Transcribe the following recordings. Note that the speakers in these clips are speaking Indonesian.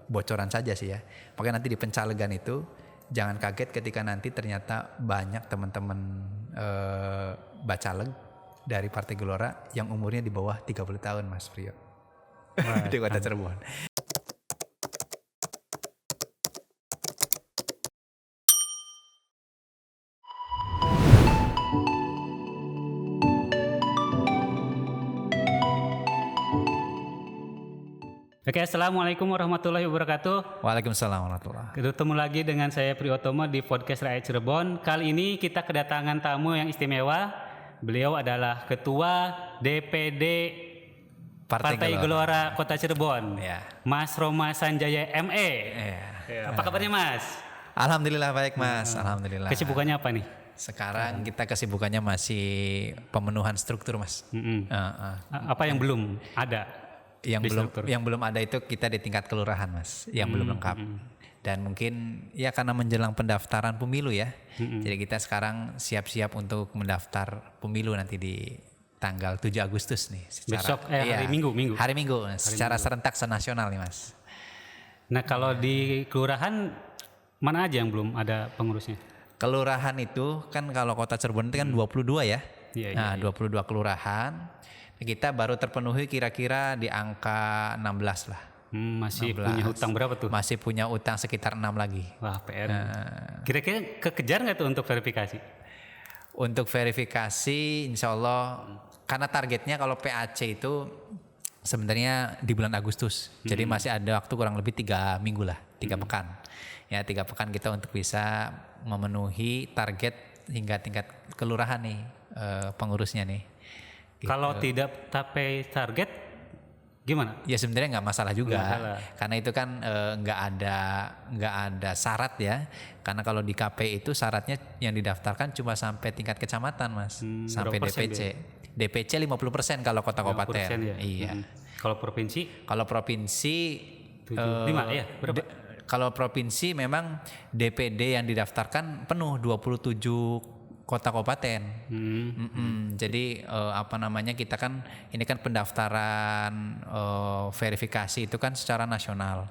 bocoran saja sih ya. Makanya nanti di pencalegan itu jangan kaget ketika nanti ternyata banyak teman-teman bacaleg dari Partai Gelora yang umurnya di bawah 30 tahun Mas Priyo. Di Kota Cirebon. Oke, Assalamualaikum warahmatullahi wabarakatuh. Waalaikumsalam warahmatullahi. Ketemu lagi dengan saya Priyotomo di podcast Rakyat Cirebon. Kali ini kita kedatangan tamu yang istimewa. Beliau adalah Ketua DPD Partai Gelora Kota Cirebon, ya. Mas Roma Sanjaya ME. Ya. Apa kabarnya Mas? Alhamdulillah baik Mas, alhamdulillah. Kesibukannya apa nih? Sekarang kita kesibukannya masih pemenuhan struktur Mas. Apa yang belum ada? Yang belum ada itu kita di tingkat kelurahan Mas, yang belum lengkap. Dan mungkin ya karena menjelang pendaftaran pemilu ya. Jadi kita sekarang siap-siap untuk mendaftar pemilu nanti di tanggal 7 Agustus nih. Besok hari Minggu. Hari Minggu secara serentak senasional nih Mas. Nah, kalau di kelurahan mana aja yang belum ada pengurusnya? Kelurahan itu kan kalau Kota Cirebon itu kan 22 ya. Nah, 22 kelurahan. Kita baru terpenuhi kira-kira di angka 16 lah. Masih 16. punya hutang berapa tuh? Masih punya utang sekitar 6 lagi. Wah, PR. Kira-kira kekejar nggak tuh untuk verifikasi? Untuk verifikasi insya Allah, karena targetnya kalau PAC itu sebenarnya di bulan Agustus. Jadi masih ada waktu kurang lebih 3 minggu lah, 3 pekan. Ya 3 pekan kita untuk bisa memenuhi target hingga tingkat kelurahan nih, pengurusnya nih. Gitu. Kalau tidak capai target gimana? Ya sebenarnya nggak masalah juga, karena itu kan nggak ada syarat ya. Karena kalau di KP itu syaratnya yang didaftarkan cuma sampai tingkat kecamatan Mas, sampai DPC. DPC 50% kalau kota kabupaten. Ya? Iya. Kalau provinsi? Kalau provinsi 5 ya berapa? Kalau provinsi memang DPD yang didaftarkan penuh 27 kota kabupaten. Jadi kita kan ini kan pendaftaran verifikasi itu kan secara nasional.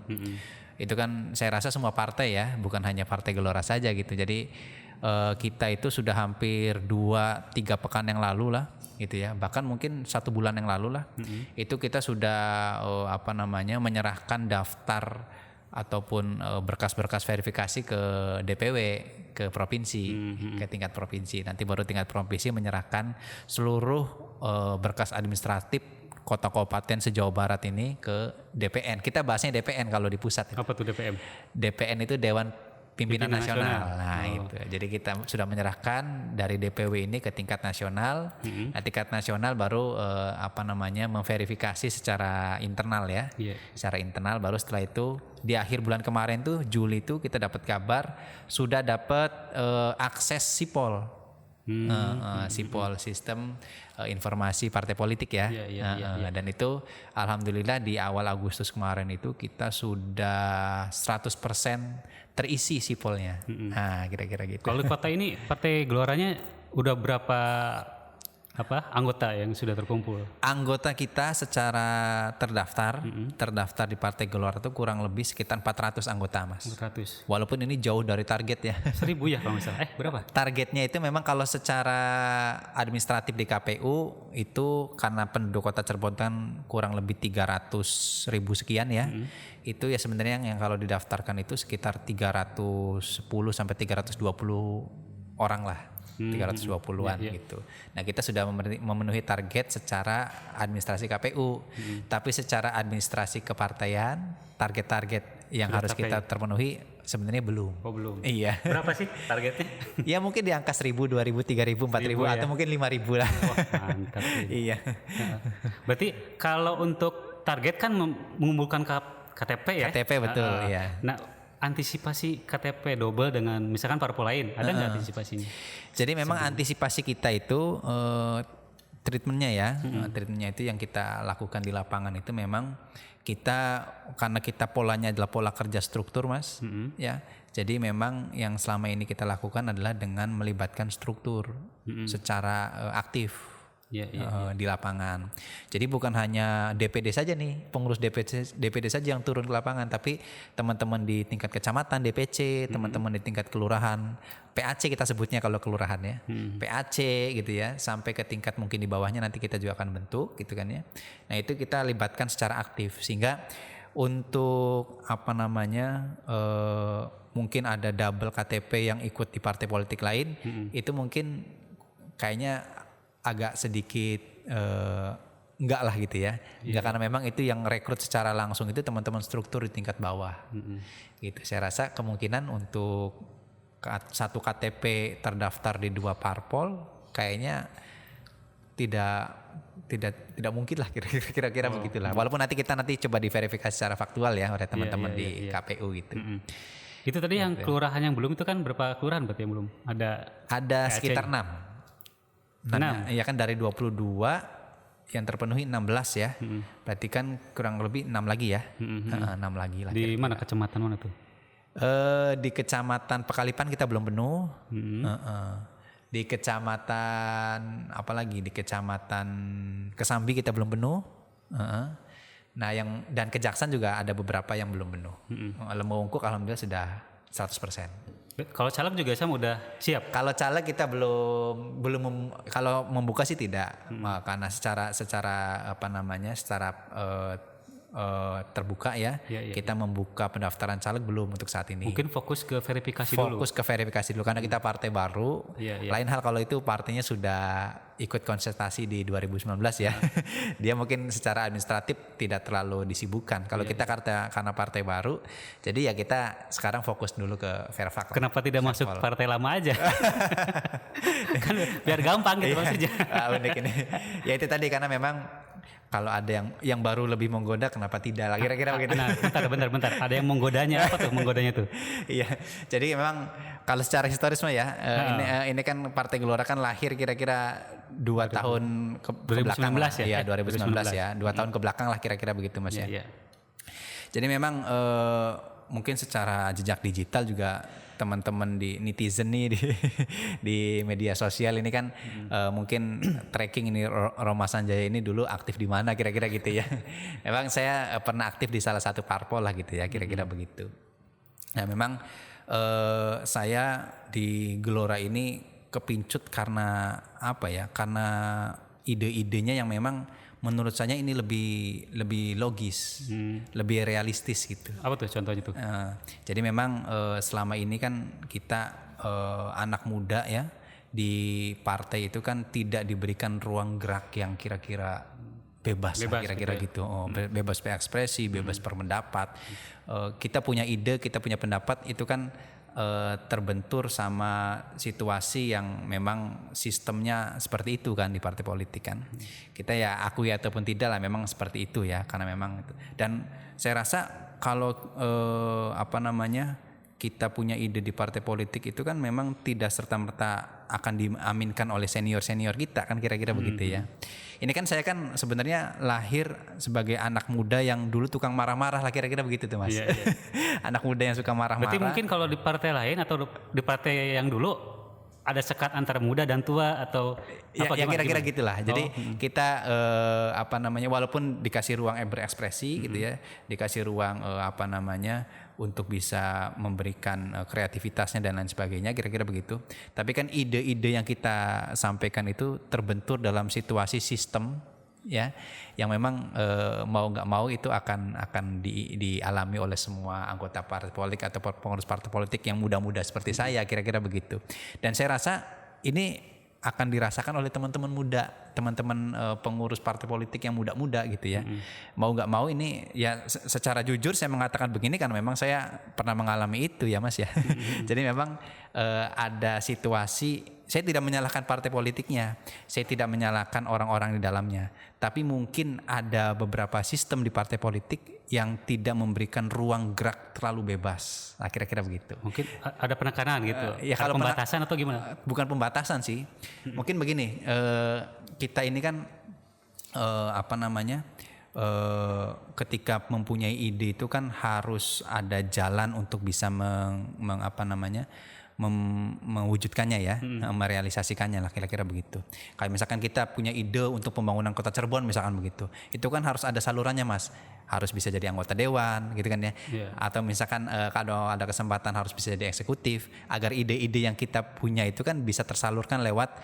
Itu kan saya rasa semua partai ya, bukan hanya Partai Gelora saja gitu. Jadi kita itu sudah hampir 2-3 pekan yang lalu lah gitu ya. Bahkan mungkin 1 bulan yang lalu lah. Itu kita sudah menyerahkan daftar ataupun berkas-berkas verifikasi ke DPW, ke provinsi, ke tingkat provinsi. Nanti baru tingkat provinsi menyerahkan seluruh berkas administratif kota kabupaten se-Jawa Barat ini ke DPN. Kita bahasnya DPN kalau di pusat. Apa tuh DPM? DPN itu Dewan Pimpinan Nasional. Nah itu. Jadi kita sudah menyerahkan dari DPW ini ke tingkat nasional. Nah, tingkat nasional baru memverifikasi secara internal ya. Secara internal baru setelah itu di akhir bulan kemarin tuh Juli itu kita dapat kabar sudah dapat akses SIPOL. SIPOL, sistem informasi partai politik ya. Dan itu alhamdulillah di awal Agustus kemarin itu kita sudah 100% terisi SIPOL-nya. Nah, kira-kira gitu. Kalau kota ini Partai Geloranya udah berapa anggota yang sudah terkumpul? Anggota kita secara terdaftar di Partai Gelora itu kurang lebih sekitar 400 anggota Mas. 400. Walaupun ini jauh dari target ya. 1000 ya kalau misalnya. Berapa? Targetnya itu memang kalau secara administratif di KPU itu karena penduduk Kota Cirebon kan kurang lebih 300.000 sekian ya. Itu ya sebenarnya yang kalau didaftarkan itu sekitar 310 sampai 320 orang lah. 320-an gitu. Nah, kita sudah memenuhi target secara administrasi KPU. Tapi secara administrasi kepartaian, target-target yang sudah harus kita terpenuhi sebenarnya belum. Oh, belum. Iya. Berapa sih targetnya? Ya mungkin di angka 1.000, 2.000, 3.000, 4.000 atau mungkin 5.000 lah. Wah, mantap. Iya. Berarti kalau untuk target kan mengumpulkan KTP ya? KTP betul, iya. Nah, antisipasi KTP double dengan misalkan parpol lain, ada nggak antisipasinya? Jadi memang antisipasi kita itu treatmentnya ya, treatmentnya itu yang kita lakukan di lapangan itu memang karena kita polanya adalah pola kerja struktur Mas, ya. Jadi memang yang selama ini kita lakukan adalah dengan melibatkan struktur secara aktif. di lapangan. Jadi bukan hanya DPD saja nih, pengurus DPD saja yang turun ke lapangan, tapi teman-teman di tingkat kecamatan DPC, teman-teman di tingkat kelurahan, PAC kita sebutnya kalau kelurahan ya, PAC gitu ya, sampai ke tingkat mungkin di bawahnya nanti kita juga akan bentuk gitu kan ya. Nah itu kita libatkan secara aktif sehingga untuk mungkin ada double KTP yang ikut di partai politik lain, itu mungkin kayaknya agak sedikit enggak lah gitu ya. Enggak, karena memang itu yang rekrut secara langsung itu teman-teman struktur di tingkat bawah. Gitu. Saya rasa kemungkinan untuk satu KTP terdaftar di 2 parpol kayaknya tidak mungkin lah kira-kira begitulah. Walaupun nanti kita coba diverifikasi secara faktual ya oleh teman-teman di KPU gitu. Itu tadi yang kelurahan yang belum itu kan berapa kelurahan berarti yang belum? Ada sekitar 6. Ya kan dari 22 yang terpenuhi 16 ya. Berarti kan kurang lebih 6 lagi ya. 6 lagi lah. Di mana kecamatan mana tuh? Di Kecamatan Pekalipan kita belum penuh. Di Kecamatan di Kecamatan Kesambi kita belum penuh. Nah dan Kejaksan juga ada beberapa yang belum penuh. Lemungkuk alhamdulillah sudah 100%. Kalau caleg juga sama udah siap. Kalau caleg kita belum kalau membuka sih tidak, karena secara terbuka ya. Kita membuka pendaftaran caleg belum untuk saat ini. Mungkin fokus ke verifikasi dulu. Fokus ke verifikasi dulu karena kita partai baru. Lain hal kalau itu partainya sudah ikut konsultasi di 2019 ya. Dia mungkin secara administratif tidak terlalu disibukkan. Kalau kita karena partai baru, jadi ya kita sekarang fokus dulu ke Verfak. Kenapa tidak masuk partai lama aja? Kan biar gampang gitu maksudnya. Unik ini. Ya itu tadi karena memang kalau ada yang baru lebih menggoda kenapa tidak lah kira-kira begitu. Nah, bentar. Ada yang menggodanya, apa tuh menggodanya tuh? Iya. Jadi memang kalau secara historis mah ya, ini kan Partai Gelora kan lahir kira-kira 2 tahun ke belakang. 2019 ya? Iya, 2019 ya. 2 tahun ke belakang lah kira-kira begitu Mas ya. Jadi memang mungkin secara jejak digital juga teman-teman di netizen nih di media sosial ini kan mungkin tracking ini Roma Sanjaya ini dulu aktif di mana kira-kira gitu ya. Memang saya pernah aktif di salah satu parpol lah gitu ya kira-kira begitu. Nah memang saya di Gelora ini kepincut karena karena ide-idenya yang memang menurut saya ini lebih logis, lebih realistis gitu. Apa tuh contohnya tuh? Jadi memang selama ini kan kita anak muda ya di partai itu kan tidak diberikan ruang gerak yang kira-kira bebas kira-kira gitu. Bebas berekspresi, bebas berpendapat. Kita punya ide, kita punya pendapat itu kan terbentur sama situasi yang memang sistemnya seperti itu kan di partai politik kan. Kita ya akui ataupun tidak lah memang seperti itu ya karena memang itu. Dan saya rasa kalau kita punya ide di partai politik itu kan memang tidak serta-merta akan diaminkan oleh senior-senior kita kan kira-kira begitu ya. Ini kan saya kan sebenarnya lahir sebagai anak muda yang dulu tukang marah-marah lah kira-kira begitu tuh Mas. Anak muda yang suka marah-marah. Berarti mungkin kalau di partai lain atau di partai yang dulu ada sekat antara muda dan tua atau apa ya kira-kira gitulah. Jadi kita walaupun dikasih ruang berekspresi gitu ya, dikasih ruang untuk bisa memberikan kreativitasnya dan lain sebagainya kira-kira begitu. Tapi kan ide-ide yang kita sampaikan itu terbentur dalam situasi sistem ya yang memang mau nggak mau itu akan dialami oleh semua anggota partai politik atau pengurus partai politik yang muda-muda seperti saya kira-kira begitu. Dan saya rasa ini akan dirasakan oleh teman-teman muda, teman-teman pengurus partai politik yang muda-muda gitu ya. Mau nggak mau ini ya secara jujur saya mengatakan begini karena memang saya pernah mengalami itu ya Mas ya. Jadi memang ada situasi, saya tidak menyalahkan partai politiknya, saya tidak menyalahkan orang-orang di dalamnya, tapi mungkin ada beberapa sistem di partai politik yang tidak memberikan ruang gerak terlalu bebas. Nah, kira-kira begitu. Mungkin ada penekanan gitu. Ya kalau pembatasan atau gimana? Bukan pembatasan sih. Mungkin begini, kita ini kan ketika mempunyai ide itu kan harus ada jalan untuk bisa mewujudkannya ya, merealisasikannya lah kira-kira begitu. Kayak misalkan kita punya ide untuk pembangunan kota Cirebon misalkan begitu, itu kan harus ada salurannya Mas, harus bisa jadi anggota dewan gitu kan ya, atau misalkan kalau ada kesempatan harus bisa jadi eksekutif, agar ide-ide yang kita punya itu kan bisa tersalurkan lewat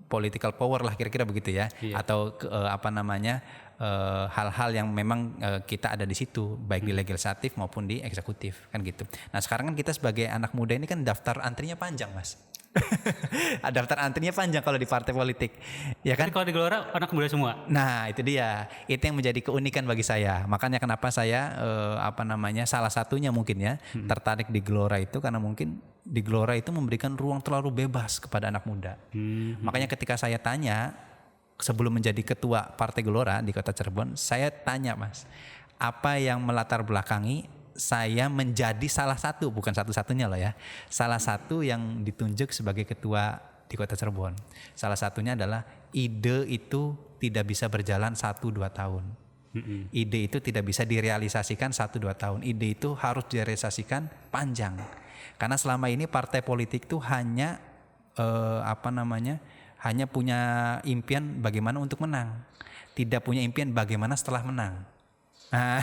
political power lah kira-kira begitu ya, atau hal-hal yang memang kita ada di situ, baik di legislatif maupun di eksekutif kan gitu. Nah sekarang kan kita sebagai anak muda ini kan daftar antrinya panjang Mas. Daftar antrinya panjang kalau di partai politik, ya kan? Jadi kalau di Gelora anak muda semua. Nah itu dia, itu yang menjadi keunikan bagi saya. Makanya kenapa saya salah satunya mungkin ya tertarik di Gelora itu, karena mungkin di Gelora itu memberikan ruang terlalu bebas kepada anak muda. Makanya ketika saya tanya sebelum menjadi ketua Partai Gelora di Kota Cirebon, saya tanya Mas, apa yang melatar belakangi saya menjadi salah satu, bukan satu-satunya loh ya, salah satu yang ditunjuk sebagai ketua di Kota Cirebon. Salah satunya adalah ide itu tidak bisa berjalan 1-2 tahun. Ide itu tidak bisa direalisasikan 1-2 tahun. Ide itu harus direalisasikan panjang. Karena selama ini partai politik itu hanya hanya punya impian bagaimana untuk menang, tidak punya impian bagaimana setelah menang. Nah,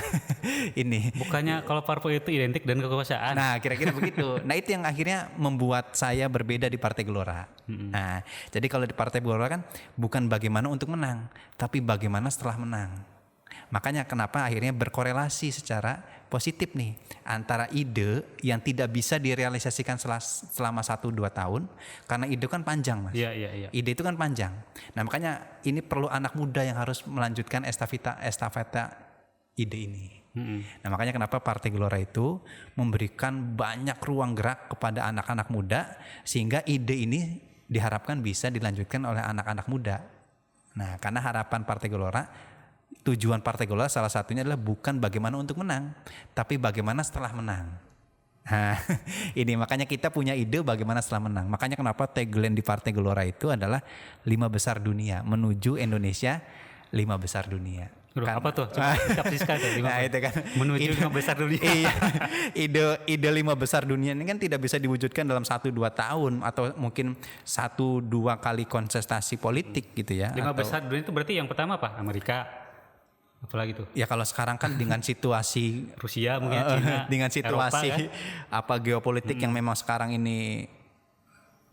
ini. Bukannya kalau parpol itu identik dengan kekuasaan. Nah, kira-kira begitu. Nah, itu yang akhirnya membuat saya berbeda di Partai Gelora. Nah, jadi kalau di Partai Gelora kan bukan bagaimana untuk menang, tapi bagaimana setelah menang. Makanya kenapa akhirnya berkorelasi secara positif nih antara ide yang tidak bisa direalisasikan selama 1-2 tahun, karena ide kan panjang Mas. Iya. Ide itu kan panjang. Nah makanya ini perlu anak muda yang harus melanjutkan estafeta ide ini. Nah makanya kenapa Partai Gelora itu memberikan banyak ruang gerak kepada anak-anak muda, sehingga ide ini diharapkan bisa dilanjutkan oleh anak-anak muda. Nah karena harapan Partai Gelora, tujuan Partai Gelora salah satunya adalah bukan bagaimana untuk menang, tapi bagaimana setelah menang. Nah, ini makanya kita punya ide bagaimana setelah menang. Makanya kenapa tagline di Partai Gelora itu adalah 5 besar dunia, menuju Indonesia 5 besar dunia. Apa tuh? Coba kapsiskan tuh. Nah, itu kan menuju 5 besar dunia. Iya. Ide 5 besar dunia ini kan tidak bisa diwujudkan dalam 1-2 tahun atau mungkin 1-2 kali kontestasi politik gitu ya. 5 besar dunia itu berarti yang pertama apa? Amerika. Apalagi tuh? Ya kalau sekarang kan dengan situasi Rusia mungkin China, dengan situasi Eropa, kan? Geopolitik yang memang sekarang ini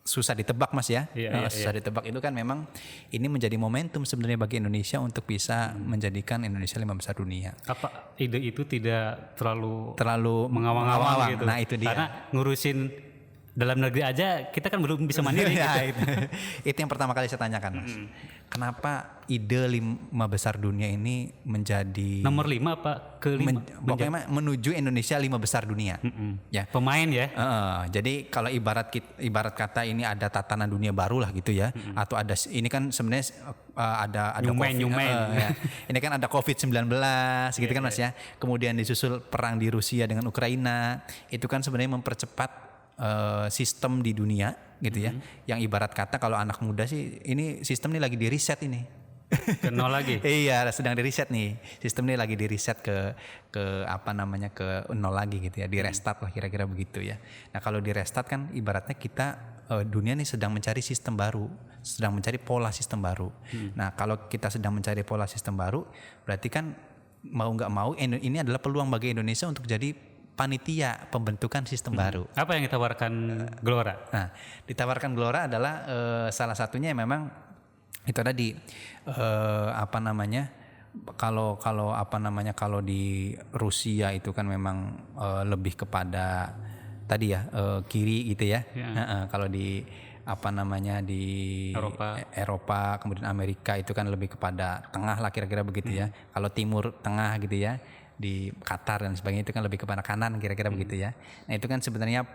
susah ditebak Mas ya. Susah ditebak, itu kan memang ini menjadi momentum sebenarnya bagi Indonesia untuk bisa menjadikan Indonesia 5 besar dunia. Apa ide itu tidak terlalu mengawang-awang gitu. Nah itu dia. Karena ngurusin dalam negeri aja kita kan belum bisa mandiri gitu. Itu yang pertama kali saya tanyakan Mas. Kenapa ide 5 besar dunia ini menjadi nomor 5 apa ke-5? Pokoknya menuju Indonesia 5 besar dunia. Ya. Pemain ya. Jadi kalau ibarat kata ini ada tatanan dunia baru lah gitu ya. Atau ada ini kan sebenarnya ada ya. Ini kan ada COVID-19 gitu kan Mas ya. Kemudian disusul perang di Rusia dengan Ukraina. Itu kan sebenarnya mempercepat sistem di dunia gitu ya, yang ibarat kata kalau anak muda sih ini sistem ini lagi di reset ini. Ke nol lagi. Iya, sedang di reset nih. Sistem ini lagi di reset ke nol lagi gitu ya, di restart lah kira-kira begitu ya. Nah, kalau di restart kan ibaratnya kita dunia nih sedang mencari sistem baru, sedang mencari pola sistem baru. Nah, kalau kita sedang mencari pola sistem baru, berarti kan mau nggak mau ini adalah peluang bagi Indonesia untuk jadi panitia pembentukan sistem baru. Apa yang ditawarkan Gelora? Nah, ditawarkan Gelora adalah salah satunya memang itu tadi kalau di Rusia itu kan memang lebih kepada tadi ya kiri gitu ya. Kalau di di Eropa kemudian Amerika itu kan lebih kepada tengah lah kira-kira begitu ya. Kalau timur tengah gitu ya, di Qatar dan sebagainya itu kan lebih kepada kanan kira-kira begitu ya. Nah itu kan sebenarnya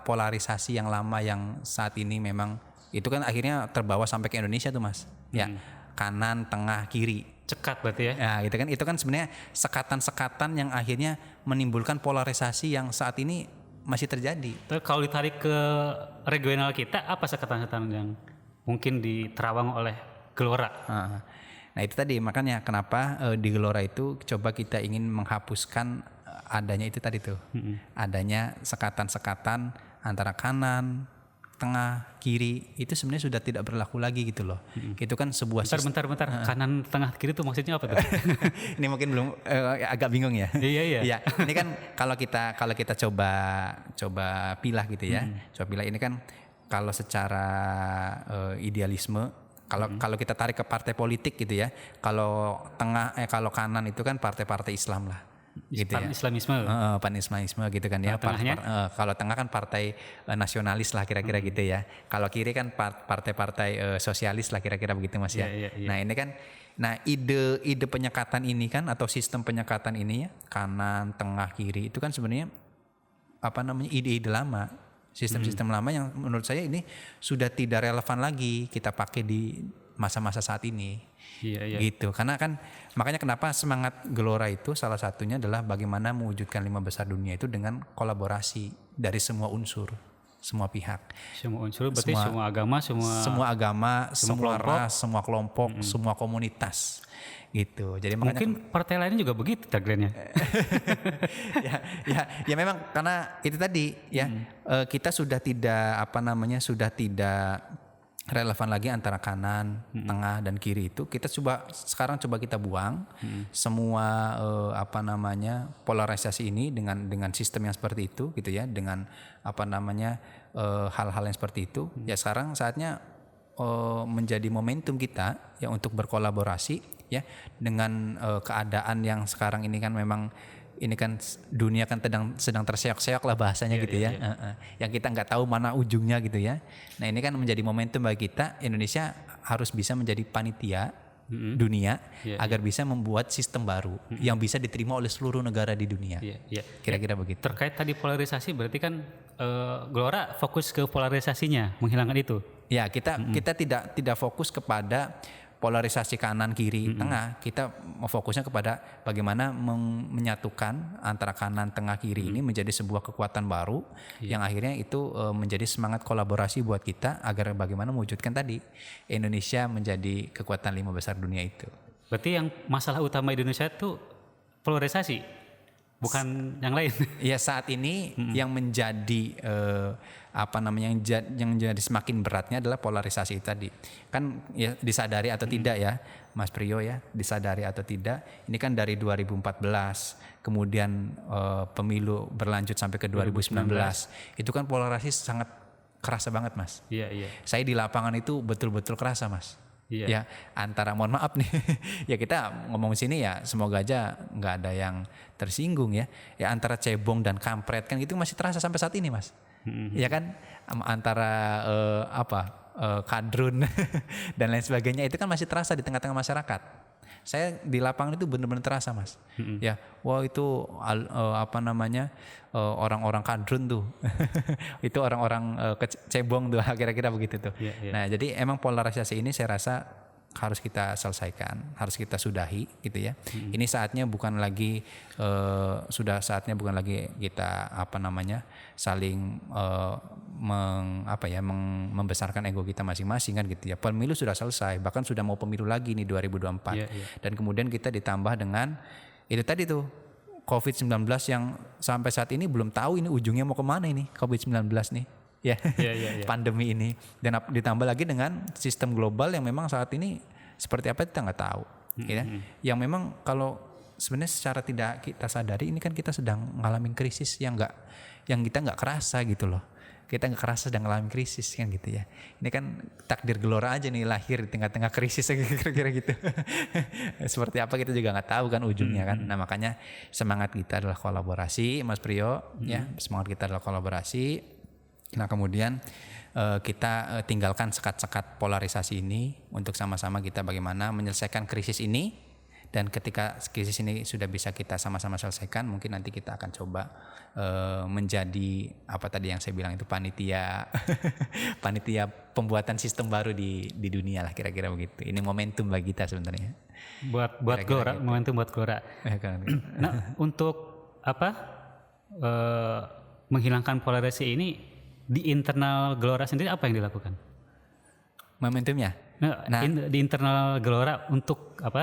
polarisasi yang lama yang saat ini memang itu kan akhirnya terbawa sampai ke Indonesia tuh Mas. Ya, kanan, tengah, kiri. Cekat berarti ya. Nah, itu kan sebenarnya sekatan-sekatan yang akhirnya menimbulkan polarisasi yang saat ini masih terjadi. Tapi kalau ditarik ke regional kita, apa sekatan-sekatan yang mungkin diterawang oleh Gelora? Nah itu tadi makanya kenapa di Gelora itu coba kita ingin menghapuskan adanya itu tadi tuh. Adanya sekatan-sekatan antara kanan, tengah, kiri itu sebenarnya sudah tidak berlaku lagi gitu loh. Itu kan sebuah Bentar. Kanan, tengah, kiri itu maksudnya apa tuh? ini mungkin belum agak bingung ya. Iya. Ya, ini kan kalau kita coba pilah gitu ya. Coba pilah ini kan kalau secara idealisme kalau kita tarik ke partai politik gitu ya. Kalau kalau kanan itu kan partai-partai Islam lah. Gitu ya. Islamisme. Pan-Islamisme gitu kan ya. Kalau tengah kan partai nasionalis lah kira-kira gitu ya. Kalau kiri kan partai-partai sosialis lah kira-kira begitu Mas ya. Nah, ini kan ide penyekatan ini kan atau sistem penyekatan ini ya, kanan, tengah, kiri itu kan sebenarnya ide-ide lama. Sistem-sistem lama yang menurut saya ini sudah tidak relevan lagi kita pakai di masa-masa saat ini. Iya. Gitu. Karena kan makanya kenapa semangat Gelora itu salah satunya adalah bagaimana mewujudkan 5 besar dunia itu dengan kolaborasi dari semua unsur, semua pihak. Semua unsur berarti semua agama, semua ras, semua kelompok, semua komunitas. Gitu. Jadi mungkin partai lainnya juga begitu tagline-nya. ya memang karena itu tadi ya kita sudah tidak relevan lagi antara kanan, tengah dan kiri itu. Sekarang coba kita buang semua polarisasi ini dengan sistem yang seperti itu gitu ya, dengan hal-hal yang seperti itu. Ya sekarang saatnya menjadi momentum kita ya untuk berkolaborasi ya dengan keadaan yang sekarang ini kan memang ini kan dunia kan sedang terseok-seok lah bahasanya gitu ya. Yang kita nggak tahu mana ujungnya gitu ya. Nah ini kan menjadi momentum bagi kita, Indonesia harus bisa menjadi panitia dunia agar bisa membuat sistem baru yang bisa diterima oleh seluruh negara di dunia. Kira-kira begitu. Terkait tadi polarisasi berarti kan Gelora fokus ke polarisasinya, menghilangkan itu. Ya kita tidak fokus kepada polarisasi kanan kiri tengah, kita fokusnya kepada bagaimana menyatukan antara kanan tengah kiri ini menjadi sebuah kekuatan baru yang akhirnya itu menjadi semangat kolaborasi buat kita agar bagaimana mewujudkan tadi Indonesia menjadi kekuatan 5 besar dunia itu. Berarti yang masalah utama Indonesia itu polarisasi, bukan yang lain. Ya saat ini yang menjadi yang jadi semakin beratnya adalah polarisasi tadi. Kan ya disadari atau tidak ya, Mas Priyo ya, disadari atau tidak. Ini kan dari 2014, kemudian pemilu berlanjut sampai ke 2019. Itu kan polarisasi sangat kerasa banget, Mas. Iya. Saya di lapangan itu betul-betul kerasa, Mas. Ya antara mohon maaf nih ya kita ngomong sini ya semoga aja nggak ada yang tersinggung ya antara cebong dan kampret kan itu masih terasa sampai saat ini Mas. Ya kan antara kadrun dan lain sebagainya itu kan masih terasa di tengah-tengah masyarakat. Saya di lapangan itu benar-benar terasa Mas. Ya wah itu orang-orang kadrun tuh itu orang-orang cebong tuh kira-kira begitu tuh. Nah jadi emang polarisasi ini saya rasa harus kita selesaikan, harus kita sudahi gitu ya. Ini saatnya bukan lagi kita saling membesarkan ego kita masing-masing kan gitu ya. Pemilu sudah selesai, bahkan sudah mau pemilu lagi nih 2024. Dan kemudian kita ditambah dengan itu tadi tuh COVID-19 yang sampai saat ini belum tahu ini ujungnya mau kemana ini COVID-19 nih. Pandemi ini dan ditambah lagi dengan sistem global yang memang saat ini seperti apa kita nggak tahu ya. Yang memang kalau sebenarnya secara tidak kita sadari ini kan kita sedang ngalamin krisis yang kita nggak kerasa gitu loh. Kita nggak kerasa sedang ngalamin krisis kan gitu ya. Ini kan takdir Gelora aja nih lahir di tengah-tengah krisis kira-kira gitu. Seperti apa kita juga nggak tahu kan ujungnya kan. Nah makanya semangat kita adalah kolaborasi Mas Priyo ya. Semangat kita adalah kolaborasi. Nah kemudian kita tinggalkan sekat-sekat polarisasi ini untuk sama-sama kita bagaimana menyelesaikan krisis ini, dan ketika krisis ini sudah bisa kita sama-sama selesaikan mungkin nanti kita akan coba menjadi apa tadi yang saya bilang itu panitia pembuatan sistem baru di dunia lah kira-kira begitu. Ini momentum bagi kita sebenarnya buat Gelora gitu. Momentum buat Gelora. Nah untuk menghilangkan polarisasi ini di internal Gelora sendiri apa yang dilakukan? Momentumnya? Nah, di internal Gelora untuk apa?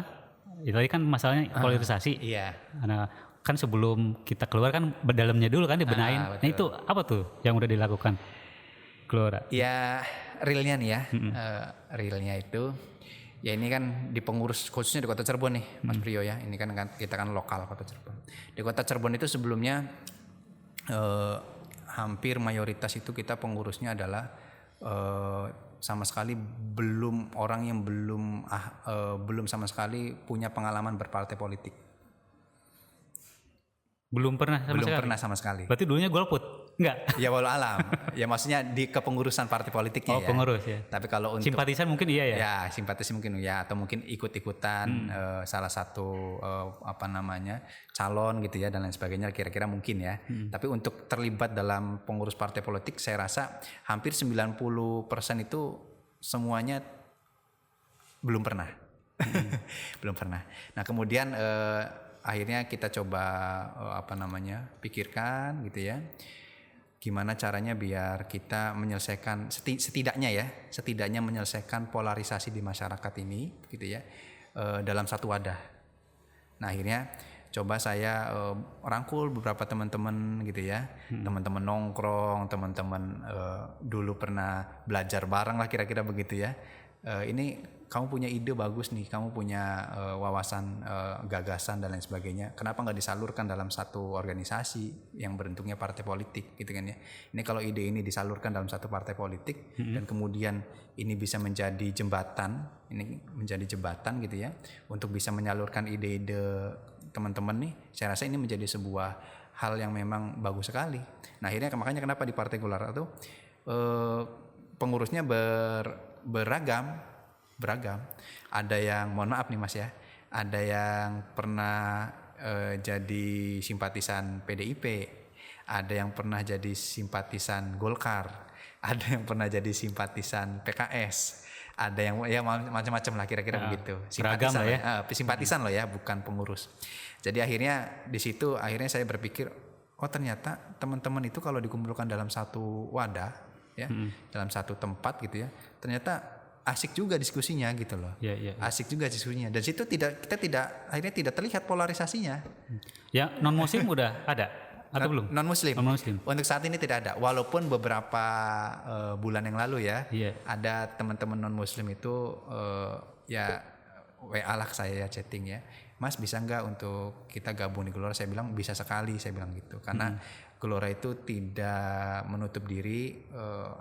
Itu tadi kan masalahnya polarisasi. Iya. Nah, kan sebelum kita keluar kan dalamnya dulu kan dibenahin. Nah itu apa tuh yang udah dilakukan Gelora? Ya realnya nih ya, realnya itu ya ini kan di pengurus khususnya di Kota Cirebon nih, Mas Priyo ya. Ini kan kita kan lokal Kota Cirebon. Di Kota Cirebon itu sebelumnya hampir mayoritas itu kita pengurusnya adalah sama sekali belum orang yang belum sama sekali punya pengalaman berpartai politik. Belum pernah sama sekali. Berarti dulunya golput? Enggak. Ya walau alam. Ya maksudnya di kepengurusan partai politiknya ya. Pengurus ya. Tapi kalau untuk simpatisan mungkin iya ya. Ya, simpatisan mungkin ya, atau mungkin ikut-ikutan salah satu calon gitu ya dan lain sebagainya kira-kira mungkin ya. Tapi untuk terlibat dalam pengurus partai politik saya rasa hampir 90% itu semuanya belum pernah. Belum pernah. Nah, kemudian akhirnya kita coba pikirkan gitu ya, gimana caranya biar kita menyelesaikan setidaknya menyelesaikan polarisasi di masyarakat ini gitu ya, dalam satu wadah. Nah akhirnya coba saya rangkul beberapa teman-teman gitu ya, teman-teman nongkrong, teman-teman dulu pernah belajar bareng lah kira-kira begitu ya. Ini kamu punya ide bagus nih, kamu punya wawasan, gagasan dan lain sebagainya. Kenapa nggak disalurkan dalam satu organisasi yang bentuknya partai politik, gitu kan ya? Ini kalau ide ini disalurkan dalam satu partai politik dan kemudian ini bisa menjadi jembatan, gitu ya, untuk bisa menyalurkan ide-ide teman-teman nih. Saya rasa ini menjadi sebuah hal yang memang bagus sekali. Nah akhirnya makanya kenapa di Partai Gelora itu pengurusnya beragam. Ada yang mohon maaf nih Mas ya, ada yang pernah jadi simpatisan PDIP, ada yang pernah jadi simpatisan Golkar, ada yang pernah jadi simpatisan PKS, ada yang ya macam-macam lah kira-kira begitu. Simpatisan lah ya. Simpatisan loh ya, bukan pengurus. Jadi akhirnya di situ saya berpikir, oh ternyata teman-teman itu kalau dikumpulkan dalam satu wadah ya, dalam satu tempat gitu ya, ternyata asik juga diskusinya gitu loh. Asik juga diskusinya. Dan situ kita akhirnya tidak terlihat polarisasinya. Ya non muslim udah ada atau belum? Non muslim. Untuk saat ini tidak ada. Walaupun beberapa bulan yang lalu ya, ada teman-teman non muslim itu ya WA lah saya chatting ya. Mas bisa nggak untuk kita gabung di Gelora? Saya bilang bisa sekali, saya bilang gitu. Karena Gelora itu tidak menutup diri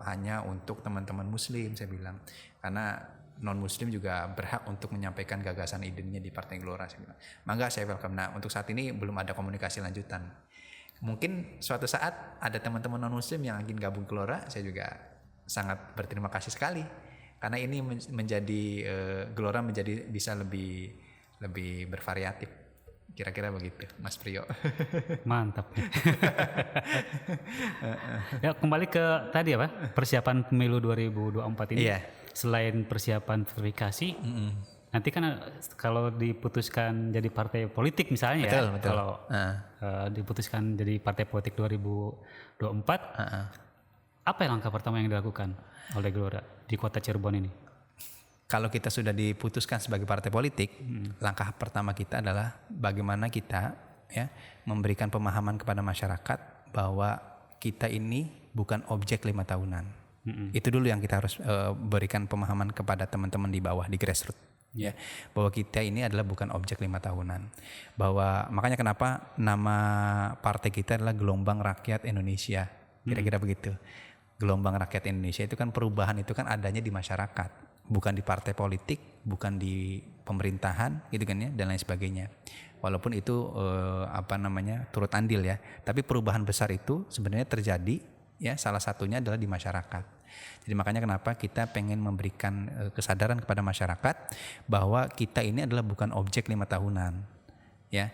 hanya untuk teman-teman muslim, saya bilang. Karena non muslim juga berhak untuk menyampaikan gagasan idenya di Partai Gelora, saya bilang. Mangga saya welcome. Nah untuk saat ini belum ada komunikasi lanjutan. Mungkin suatu saat ada teman-teman non muslim yang ingin gabung Gelora, saya juga sangat berterima kasih sekali. Karena ini menjadi Gelora menjadi bisa lebih bervariatif. Kira-kira begitu, Mas Priyo. Mantap. Ya kembali ke tadi apa? Persiapan pemilu 2024 ini. Iya. Selain persiapan verifikasi, nanti kan kalau diputuskan jadi partai politik misalnya, betul. Kalau diputuskan jadi partai politik 2024, apa yang langkah pertama yang dilakukan oleh Gelora di Kota Cirebon ini? Kalau kita sudah diputuskan sebagai partai politik, langkah pertama kita adalah bagaimana kita ya memberikan pemahaman kepada masyarakat bahwa kita ini bukan objek 5 tahunan. Itu dulu yang kita harus berikan pemahaman kepada teman-teman di bawah, di grassroots ya, bahwa kita ini adalah bukan objek 5 tahunan. Bahwa makanya kenapa nama partai kita adalah Gelombang Rakyat Indonesia, kira-kira begitu. Gelombang Rakyat Indonesia itu kan perubahan itu kan adanya di masyarakat, bukan di partai politik, bukan di pemerintahan gitu kan ya, dan lain sebagainya. Walaupun itu turut andil ya, tapi perubahan besar itu sebenarnya terjadi ya, salah satunya adalah di masyarakat. Jadi makanya kenapa kita pengen memberikan kesadaran kepada masyarakat bahwa kita ini adalah bukan objek 5 tahunan ya.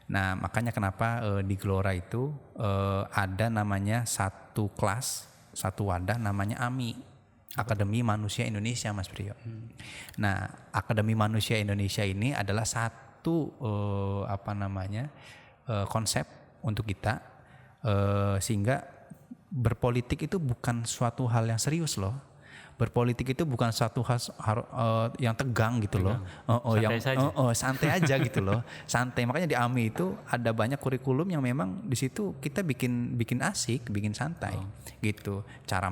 Nah makanya kenapa di Gelora itu ada namanya satu kelas, satu wadah namanya AMI, Akademi Manusia Indonesia, Mas Priyo. Nah Akademi Manusia Indonesia ini adalah satu konsep untuk kita sehingga berpolitik itu bukan suatu hal yang serius loh. berpolitik itu bukan satu yang tegang gitu loh. Santai aja gitu loh. Santai. Makanya di AMI itu ada banyak kurikulum yang memang di situ kita bikin asik, bikin santai gitu. Cara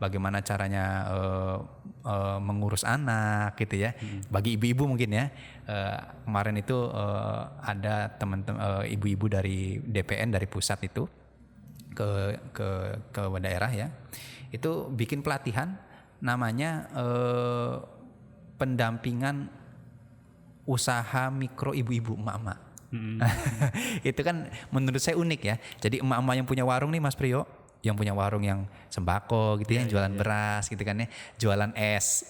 bagaimana caranya mengurus anak gitu ya. Bagi ibu-ibu mungkin ya. Kemarin itu ada teman-teman ibu-ibu dari DPN dari pusat itu ke daerah ya, itu bikin pelatihan namanya pendampingan usaha mikro ibu-ibu emak-emak. Itu kan menurut saya unik ya. Jadi emak-emak yang punya warung nih Mas Priyo, yang punya warung yang sembako gitu ya, yang jualan beras gitu kan ya, jualan es,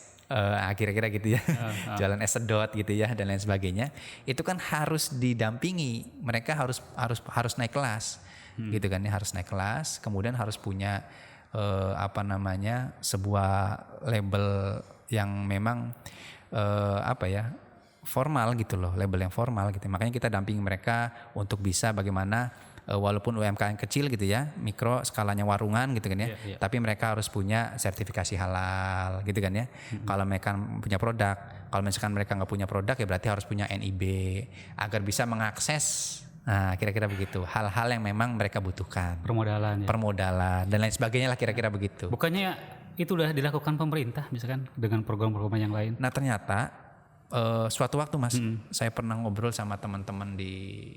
kira-kira gitu ya, jualan es sedot gitu ya dan lain sebagainya. Itu kan harus didampingi, mereka harus naik kelas. Gitu kan ya, harus naik kelas, kemudian harus punya sebuah label yang memang formal gitu loh, label yang formal gitu. Makanya kita dampingi mereka untuk bisa bagaimana walaupun UMKM kecil gitu ya, mikro skalanya warungan gitu kan ya, tapi mereka harus punya sertifikasi halal gitu kan ya. Kalau mereka punya produk, kalau misalkan mereka nggak punya produk ya berarti harus punya NIB agar bisa mengakses. Nah, kira-kira begitu. Hal-hal yang memang mereka butuhkan. Permodalan dan lain sebagainya lah, kira-kira begitu. Bukannya itu udah dilakukan pemerintah misalkan dengan program-program yang lain? Nah, ternyata suatu waktu Mas, saya pernah ngobrol sama teman-teman di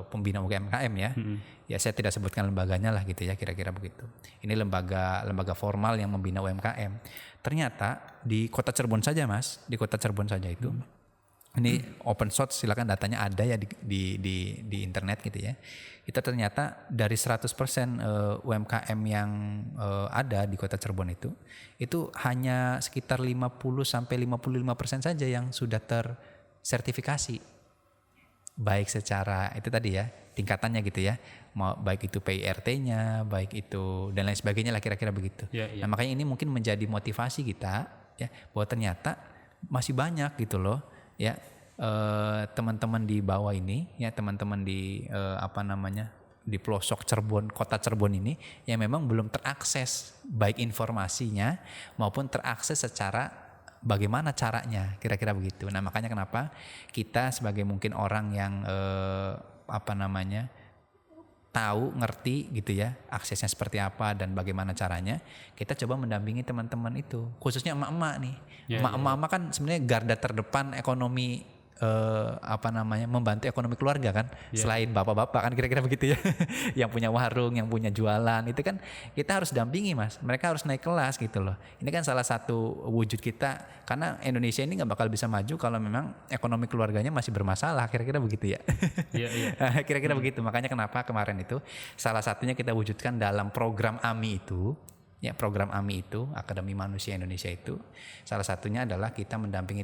pembina UMKM ya. Ya saya tidak sebutkan lembaganya lah gitu ya, kira-kira begitu. Ini lembaga formal yang membina UMKM. Ternyata di Kota Cirebon saja Mas, di Kota Cirebon saja itu. Ini open source, silakan datanya ada ya di internet gitu ya. Itu ternyata dari 100% UMKM yang ada di Kota Cirebon itu hanya sekitar 50-55% saja yang sudah tersertifikasi. Baik secara itu tadi ya, tingkatannya gitu ya. Baik itu PIRT-nya, baik itu dan lain sebagainya lah, kira-kira begitu. Nah, makanya ini mungkin menjadi motivasi kita ya, bahwa ternyata masih banyak gitu loh. Ya, teman-teman di bawah ini, ya teman-teman di di pelosok Cirebon, Kota Cirebon ini yang memang belum terakses baik informasinya maupun terakses secara bagaimana caranya, kira-kira begitu. Nah, makanya kenapa kita sebagai mungkin orang yang tahu, ngerti gitu ya, aksesnya seperti apa dan bagaimana caranya, kita coba mendampingi teman-teman itu, khususnya emak-emak nih. Emak-emak kan sebenarnya garda terdepan ekonomi, membantu ekonomi keluarga kan, selain bapak-bapak kan, kira-kira begitu ya. Yang punya warung, yang punya jualan, itu kan kita harus dampingi Mas, mereka harus naik kelas gitu loh. Ini kan salah satu wujud kita, karena Indonesia ini gak bakal bisa maju kalau memang ekonomi keluarganya masih bermasalah, kira-kira begitu ya. Kira-kira begitu, makanya kenapa kemarin itu salah satunya kita wujudkan dalam program AMI itu. Ya, program AMI itu, Akademi Manusia Indonesia itu, salah satunya adalah kita mendampingi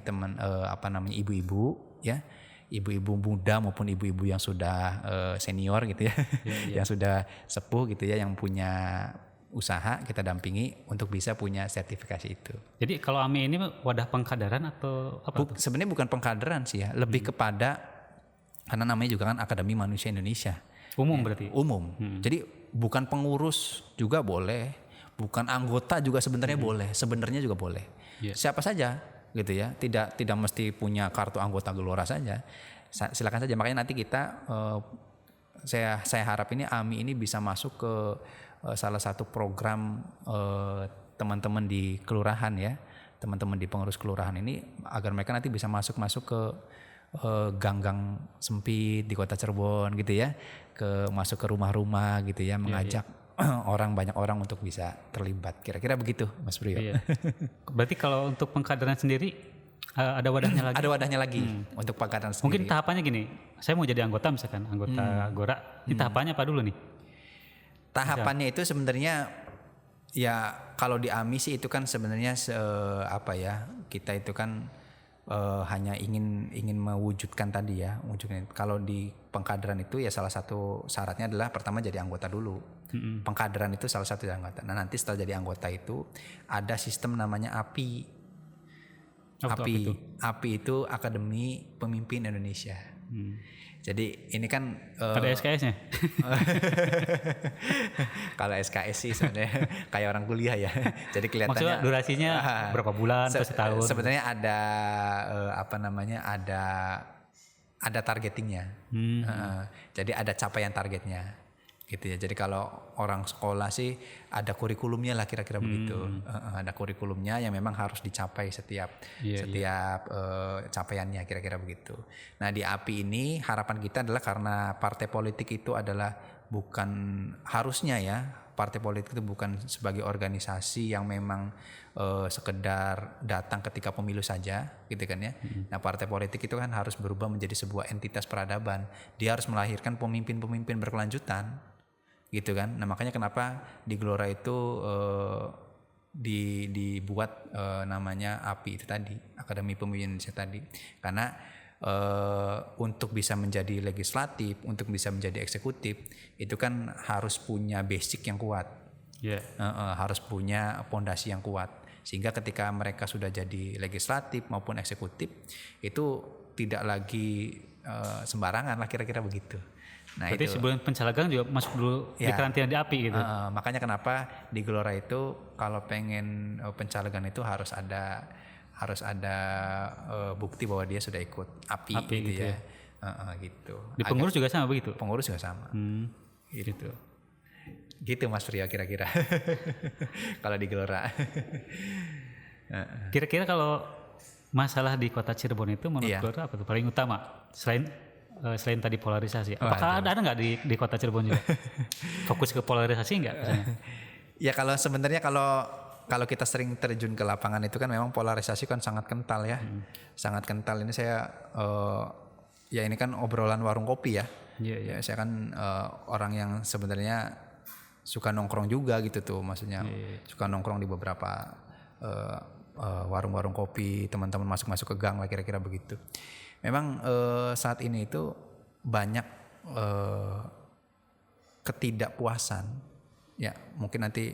ibu-ibu ya, ibu-ibu muda maupun ibu-ibu yang sudah senior gitu ya, yang sudah sepuh gitu ya, yang punya usaha, kita dampingi untuk bisa punya sertifikasi itu. Jadi kalau AMI ini wadah pengkaderan atau apa? Sebenarnya bukan pengkaderan sih ya, lebih kepada, karena namanya juga kan Akademi Manusia Indonesia. Umum berarti? Umum. Jadi bukan pengurus juga boleh, bukan anggota juga sebenarnya boleh, sebenarnya juga boleh. Siapa saja gitu ya, tidak mesti punya kartu anggota Gelora saja. Silakan saja. Makanya nanti kita saya harap ini AMI ini bisa masuk ke salah satu program teman-teman di kelurahan ya, teman-teman di pengurus kelurahan ini, agar mereka nanti bisa masuk ke gang-gang sempit di Kota Cirebon gitu ya, masuk ke rumah-rumah gitu ya, mengajak banyak orang untuk bisa terlibat, kira-kira begitu Mas Priyo. Berarti kalau untuk pengkaderan sendiri ada wadahnya lagi? Ada wadahnya lagi untuk pengkaderan sendiri. Mungkin tahapannya gini, saya mau jadi anggota misalkan, anggota Gora, ini tahapannya apa dulu nih? Tahapannya itu sebenarnya ya, kalau di AMI sih itu kan sebenarnya kita itu kan hanya ingin mewujudkan tadi ya, kalau di pengkaderan itu ya salah satu syaratnya adalah pertama jadi anggota dulu. Pengkaderan itu salah satu dari anggota. Nah, nanti setelah jadi anggota itu ada sistem namanya API. API itu Akademi Pemimpin Indonesia. Jadi ini kan ada SKS-nya. kalau SKS sih sebenarnya kayak orang kuliah ya. Jadi kelihatannya Maksudnya durasinya berapa bulan atau setahun? Sebenarnya ada ada targetingnya. Jadi ada capaian targetnya. Gitu ya. Jadi kalau orang sekolah sih ada kurikulumnya lah kira-kira begitu. Ada kurikulumnya yang memang harus dicapai setiap capaiannya kira-kira begitu. Nah, di API ini harapan kita adalah karena partai politik itu adalah bukan harusnya ya, partai politik itu bukan sebagai organisasi yang memang sekedar datang ketika pemilu saja gitu kan ya. Nah, partai politik itu kan harus berubah menjadi sebuah entitas peradaban. Dia harus melahirkan pemimpin-pemimpin berkelanjutan gitu kan. Nah, makanya kenapa di Gelora itu dibuat namanya API itu tadi, Akademi Pemimpinan Indonesia tadi, karena untuk bisa menjadi legislatif, untuk bisa menjadi eksekutif itu kan harus punya basic yang kuat, harus punya pondasi yang kuat, sehingga ketika mereka sudah jadi legislatif maupun eksekutif itu tidak lagi sembarangan lah kira-kira begitu. Nah, berarti itu sebelum pencalegan juga masuk dulu di karantina di API gitu. Makanya kenapa di Gelora itu kalau pengen pencalegan itu harus ada bukti bahwa dia sudah ikut API gitu ya. Gitu. Di pengurus juga sama begitu? Pengurus juga sama. Gitu. Gitu Mas Priyo kira-kira. Kalau di Gelora. Kira-kira kalau masalah di Kota Cirebon itu menurut Gelora apa tuh paling utama selain tadi polarisasi? Apakah ada nggak di Kota Cirebon juga fokus ke polarisasi nggak? Ya kalau sebenarnya kalau kita sering terjun ke lapangan itu kan memang polarisasi kan sangat kental ya, sangat kental. Ini saya ya ini kan obrolan warung kopi ya. Ya saya kan orang yang sebenarnya suka nongkrong juga gitu tuh, maksudnya suka nongkrong di beberapa warung-warung kopi, teman-teman masuk ke gang lah kira-kira begitu. Memang saat ini itu banyak ketidakpuasan, ya mungkin nanti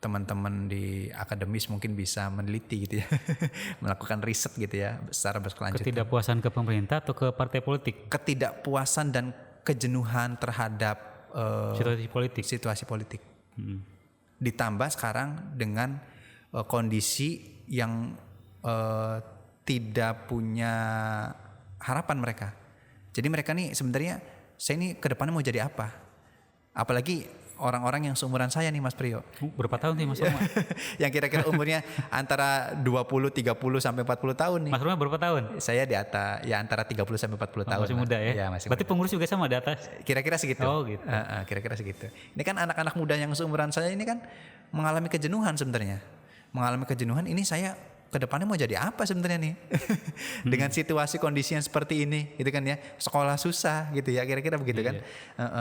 teman-teman di akademis mungkin bisa meneliti gitu ya, melakukan riset gitu ya secara berkelanjutan. Ketidakpuasan ke pemerintah atau ke partai politik? Ketidakpuasan dan kejenuhan terhadap situasi politik. Ditambah sekarang dengan kondisi yang tidak punya harapan mereka. Jadi mereka nih sebenarnya saya ini ke depannya mau jadi apa? Apalagi orang-orang yang seumuran saya nih Mas Priyo. Berapa tahun nih Mas Roma? Yang kira-kira umurnya antara 20, 30 sampai 40 tahun nih. Mas Roma berapa tahun? Saya di atas ya antara 30 sampai 40 tahun. Masih muda ya? Ya masih berarti muda. pengurus juga sama di atas? Kira-kira segitu. Oh gitu. Kira-kira segitu. Ini kan anak-anak muda yang seumuran saya ini kan mengalami kejenuhan sebenarnya. Mengalami kejenuhan, ini saya ke depannya mau jadi apa sebenarnya nih? Dengan situasi kondisi yang seperti ini gitu kan ya. Sekolah susah gitu ya, kira-kira begitu kan.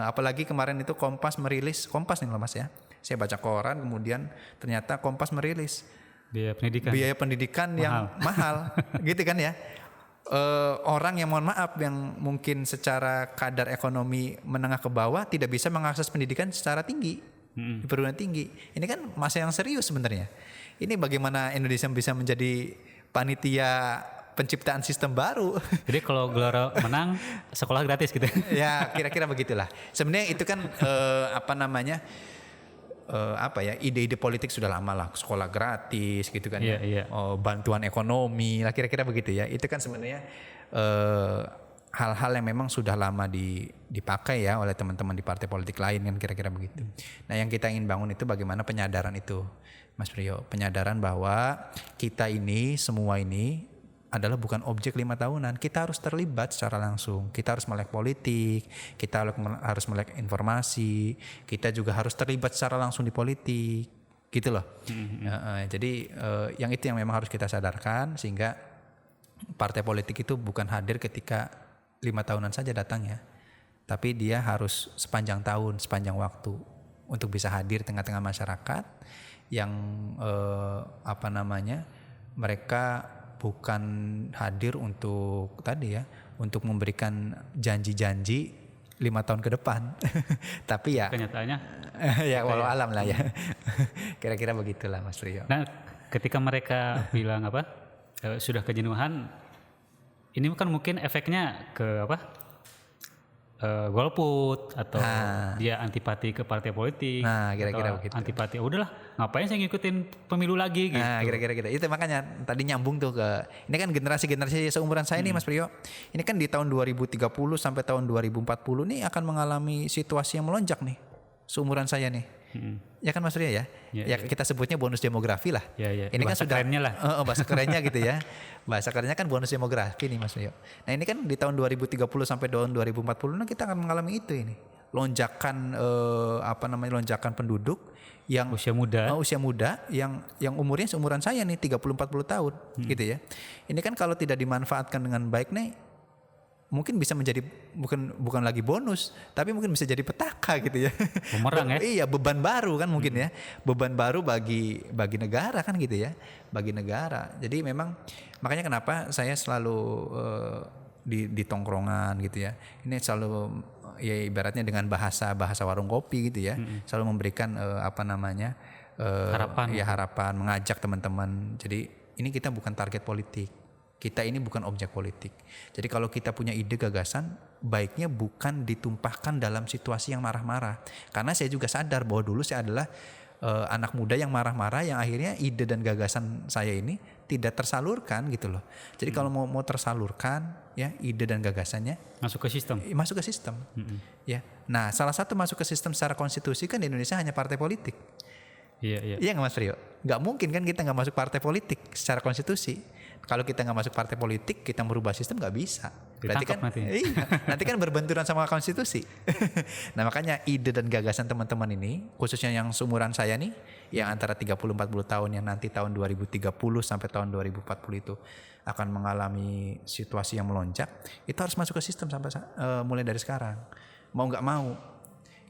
Apalagi kemarin itu Kompas nih loh Mas ya. Saya baca koran kemudian ternyata Kompas merilis biaya pendidikan yang mahal gitu kan ya. Orang yang mohon maaf yang mungkin secara kadar ekonomi menengah ke bawah tidak bisa mengakses pendidikan secara tinggi di perguruan tinggi. Ini kan masa yang serius sebenarnya. Ini bagaimana Indonesia bisa menjadi panitia penciptaan sistem baru. Jadi kalau Gelora menang sekolah gratis gitu. Ya kira-kira begitulah. Sebenarnya itu kan ide-ide politik sudah lama lah, sekolah gratis gitu kan ya. Bantuan ekonomi lah kira-kira begitu ya. Itu kan sebenarnya hal-hal yang memang sudah lama dipakai ya oleh teman-teman di partai politik lain kan kira-kira begitu. Nah, yang kita ingin bangun itu bagaimana penyadaran itu, Mas Priyo, penyadaran bahwa kita ini semua ini adalah bukan objek 5 tahunan. Kita harus terlibat secara langsung. Kita harus melek politik, kita harus melek informasi, kita juga harus terlibat secara langsung di politik, gitu loh. Jadi yang itu yang memang harus kita sadarkan, sehingga partai politik itu bukan hadir ketika 5 tahunan saja datangnya, tapi dia harus sepanjang tahun, sepanjang waktu untuk bisa hadir tengah-tengah masyarakat yang mereka bukan hadir untuk tadi ya, untuk memberikan janji-janji 5 tahun ke depan, tapi ya kenyataannya ya walau alam lah ya. Kira-kira begitulah Mas Rio. Nah, ketika mereka bilang sudah kejenuhan, ini kan mungkin efeknya ke apa? Golput atau dia antipati ke partai politik. Nah, kira-kira begitu. Antipati, udahlah, ngapain saya ngikutin pemilu lagi gitu. Nah, kira-kira gitu. Itu makanya tadi nyambung tuh ke ini kan generasi-generasi seumuran saya nih Mas Priyo. Ini kan di tahun 2030 sampai tahun 2040 nih akan mengalami situasi yang melonjak nih. Seumuran saya nih. Ya kan Mas Priyo ya? Ya kita sebutnya bonus demografi lah. Ya. Ini kan bahasa sudah kerennya lah. Bahasa kerennya gitu ya. Bahasa kerennya kan bonus demografi nih Mas Priyo. Nah, ini kan di tahun 2030 sampai tahun 2040 nah kita akan mengalami itu ini. Lonjakan lonjakan penduduk yang usia muda yang umurnya seumuran saya nih 30-40 tahun gitu ya. Ini kan kalau tidak dimanfaatkan dengan baik nih mungkin bisa menjadi bukan lagi bonus tapi mungkin bisa jadi petaka gitu ya. Bumerang ya. Iya, beban baru kan mungkin ya. Beban baru bagi negara kan gitu ya. Bagi negara. Jadi memang makanya kenapa saya selalu di tongkrongan gitu ya. Ini selalu ya ibaratnya dengan bahasa warung kopi gitu ya. Selalu memberikan harapan, mengajak teman-teman. Jadi ini kita bukan target politik. Kita ini bukan objek politik. Jadi kalau kita punya ide gagasan, baiknya bukan ditumpahkan dalam situasi yang marah-marah. Karena saya juga sadar bahwa dulu saya adalah anak muda yang marah-marah, yang akhirnya ide dan gagasan saya ini tidak tersalurkan gitu loh. Jadi kalau mau tersalurkan, ya ide dan gagasannya masuk ke sistem. Ya. Nah, salah satu masuk ke sistem secara konstitusi kan di Indonesia hanya partai politik. Iya. Iya nggak Mas Rio? Nggak mungkin kan kita nggak masuk partai politik secara konstitusi. Kalau kita nggak masuk partai politik, kita merubah sistem nggak bisa. Berarti kan nanti kan berbenturan sama konstitusi. Nah makanya ide dan gagasan teman-teman ini, khususnya yang seumuran saya nih, yang antara 30-40 tahun yang nanti tahun 2030 sampai tahun 2040 itu akan mengalami situasi yang melonjak, itu harus masuk ke sistem sampai mulai dari sekarang. Mau nggak mau,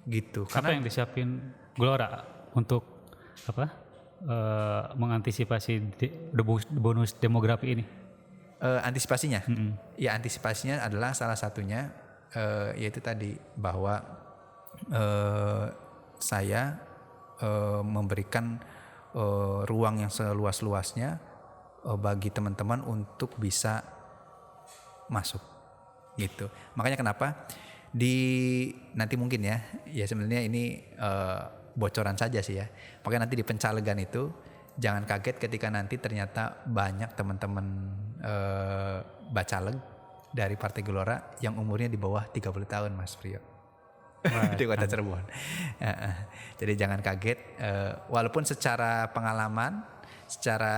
gitu. Apa yang disiapin Gelora untuk apa? Mengantisipasi bonus demografi ini? Antisipasinya, ya antisipasinya adalah salah satunya yaitu tadi bahwa saya memberikan ruang yang seluas-luasnya bagi teman-teman untuk bisa masuk, gitu. Makanya kenapa nanti mungkin ya sebenarnya ini bocoran saja sih ya. Makanya nanti di pencalegan itu jangan kaget ketika nanti ternyata banyak teman-teman bacaleg dari Partai Gelora yang umurnya di bawah 30 tahun Mas Priyo. Di Kota Cirebon. Jadi jangan kaget, walaupun secara pengalaman, secara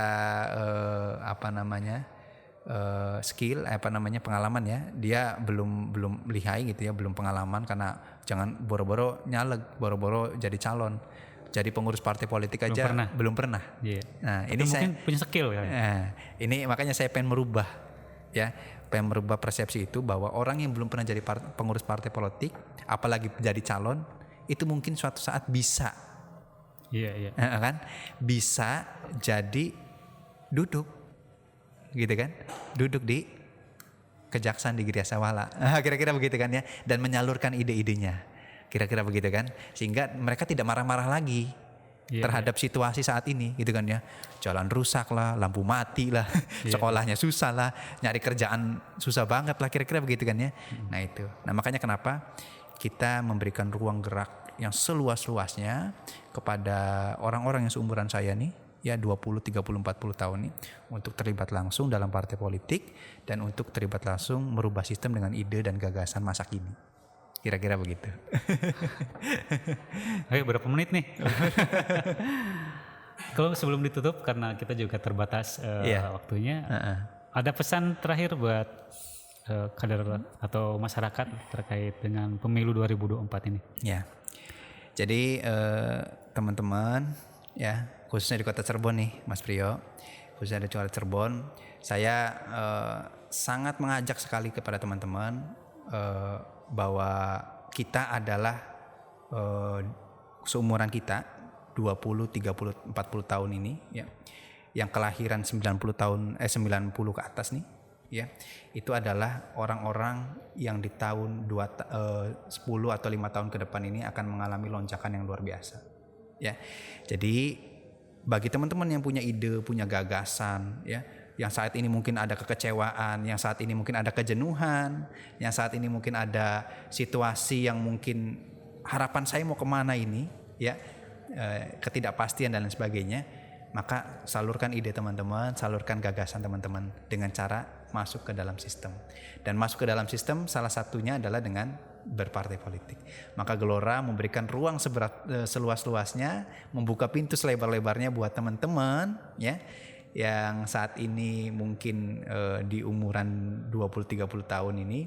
skill, pengalaman ya, dia belum lihai gitu ya, belum pengalaman, karena jangan boro-boro nyaleg, boro-boro jadi calon, jadi pengurus partai politik aja belum pernah. Yeah. Nah, tapi ini mungkin punya skill ya. Ini makanya saya pengen merubah persepsi itu, bahwa orang yang belum pernah jadi pengurus partai politik, apalagi jadi calon, itu mungkin suatu saat bisa. Iya. Kan? Bisa jadi duduk gitu kan, duduk di kejaksaan di Giriasawala, kira-kira begitu kan ya, dan menyalurkan ide-idenya, kira-kira begitu kan, sehingga mereka tidak marah-marah lagi terhadap situasi saat ini gitu kan ya, jalan rusak lah, lampu mati lah, sekolahnya susah lah, nyari kerjaan susah banget lah, kira-kira begitu kan ya. Nah itu, makanya kenapa kita memberikan ruang gerak yang seluas-luasnya kepada orang-orang yang seumuran saya nih, ya 20, 30, 40 tahun nih, untuk terlibat langsung dalam partai politik dan untuk terlibat langsung merubah sistem dengan ide dan gagasan masa kini. Kira-kira begitu. Oke, berapa menit nih? Kalau sebelum ditutup, karena kita juga terbatas waktunya, ada pesan terakhir buat kader atau masyarakat terkait dengan pemilu 2024 ini? Ya, jadi teman-teman ya, khususnya di Kota Cirebon nih Mas Priyo, khususnya di Kota Cirebon, saya sangat mengajak sekali kepada teman-teman bahwa kita adalah seumuran kita 20, 30, 40 tahun ini ya, yang kelahiran 90 ke atas nih ya, itu adalah orang-orang yang di tahun 10 atau 5 tahun ke depan ini akan mengalami lonjakan yang luar biasa ya. Jadi bagi teman-teman yang punya ide, punya gagasan ya, yang saat ini mungkin ada kekecewaan, yang saat ini mungkin ada kejenuhan, yang saat ini mungkin ada situasi yang mungkin harapan saya mau kemana ini, ya, ketidakpastian dan lain sebagainya, maka salurkan ide teman-teman, salurkan gagasan teman-teman dengan cara masuk ke dalam sistem. Dan masuk ke dalam sistem salah satunya adalah dengan berpartai politik. Maka Gelora memberikan ruang seluas-luasnya, membuka pintu selebar-lebarnya buat teman-teman, ya, yang saat ini mungkin di umuran 20-30 tahun ini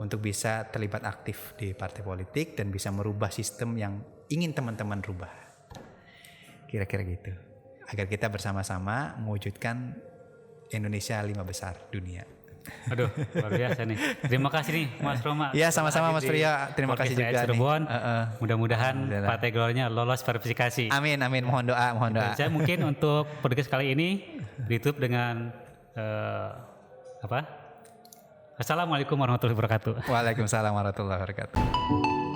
untuk bisa terlibat aktif di partai politik dan bisa merubah sistem yang ingin teman-teman rubah. Kira-kira gitu. Agar kita bersama-sama mewujudkan Indonesia 5 besar dunia. Aduh, luar biasa nih. Terima kasih nih Mas Roma. Ya, sama-sama Mas Priyo. Terima kasih juga Cirebon. Mudah-mudahan Partai Geloranya lolos verifikasi. Amin, amin. Mohon doa, mohon doa. Saya mungkin untuk podcast kali ini ditutup dengan Assalamualaikum warahmatullahi wabarakatuh. Waalaikumsalam warahmatullahi wabarakatuh.